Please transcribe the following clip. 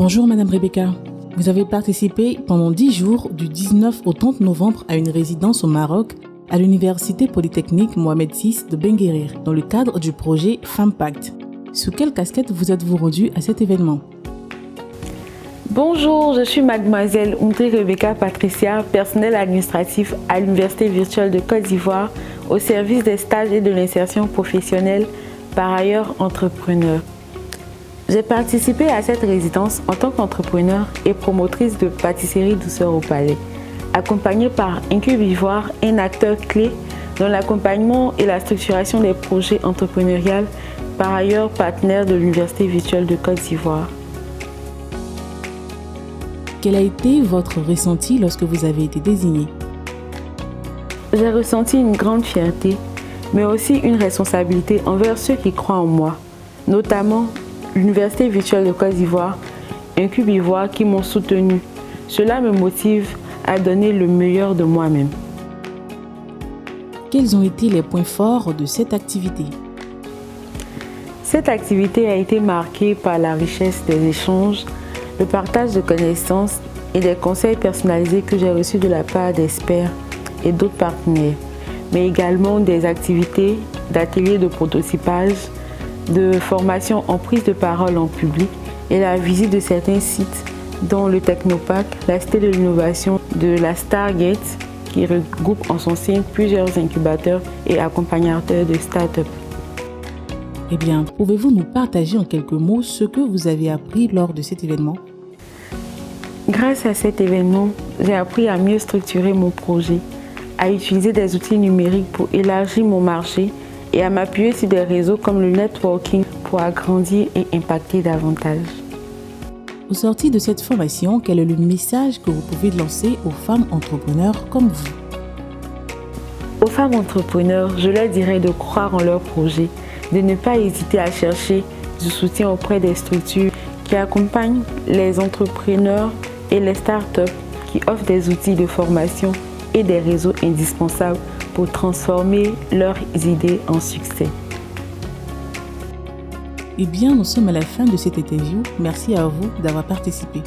Bonjour Madame Rebecca. Vous avez participé pendant 10 jours du 19 au 30 novembre à une résidence au Maroc à l'Université Polytechnique Mohamed VI de Benguerir dans le cadre du projet FemPact. Sous quelle casquette vous êtes-vous rendu à cet événement? Bonjour, je suis mademoiselle Oumtri Rebecca Patricia, personnel administratif à l'Université virtuelle de Côte d'Ivoire au service des stages et de l'insertion professionnelle, par ailleurs entrepreneur. J'ai participé à cette résidence en tant qu'entrepreneur et promotrice de pâtisserie douceur au palais, accompagnée par Incube Ivoire, un acteur clé dans l'accompagnement et la structuration des projets entrepreneuriaux, par ailleurs partenaire de l'Université virtuelle de Côte d'Ivoire. Quel a été votre ressenti lorsque vous avez été désigné? J'ai ressenti une grande fierté, mais aussi une responsabilité envers ceux qui croient en moi, notamment l'Université virtuelle de Côte d'Ivoire, Incube Ivoire qui m'ont soutenu. Cela me motive à donner le meilleur de moi-même. Quels ont été les points forts de cette activité? Cette activité a été marquée par la richesse des échanges, le partage de connaissances et des conseils personnalisés que j'ai reçus de la part d'experts et d'autres partenaires, mais également des activités d'ateliers de prototypage, de formation en prise de parole en public et la visite de certains sites dont le Technopark, la Cité de l'innovation de la Stargate qui regroupe en son sein plusieurs incubateurs et accompagnateurs de start-up. Eh bien, pouvez-vous nous partager en quelques mots ce que vous avez appris lors de cet événement? Grâce à cet événement, j'ai appris à mieux structurer mon projet, à utiliser des outils numériques pour élargir mon marché et à m'appuyer sur des réseaux comme le networking pour agrandir et impacter davantage. Au sortir de cette formation, quel est le message que vous pouvez lancer aux femmes entrepreneurs comme vous? Aux femmes entrepreneurs, je leur dirais de croire en leur projet, de ne pas hésiter à chercher du soutien auprès des structures qui accompagnent les entrepreneurs et les startups qui offrent des outils de formation et des réseaux indispensables pour transformer leurs idées en succès. Eh bien, nous sommes à la fin de cette interview. Merci à vous d'avoir participé.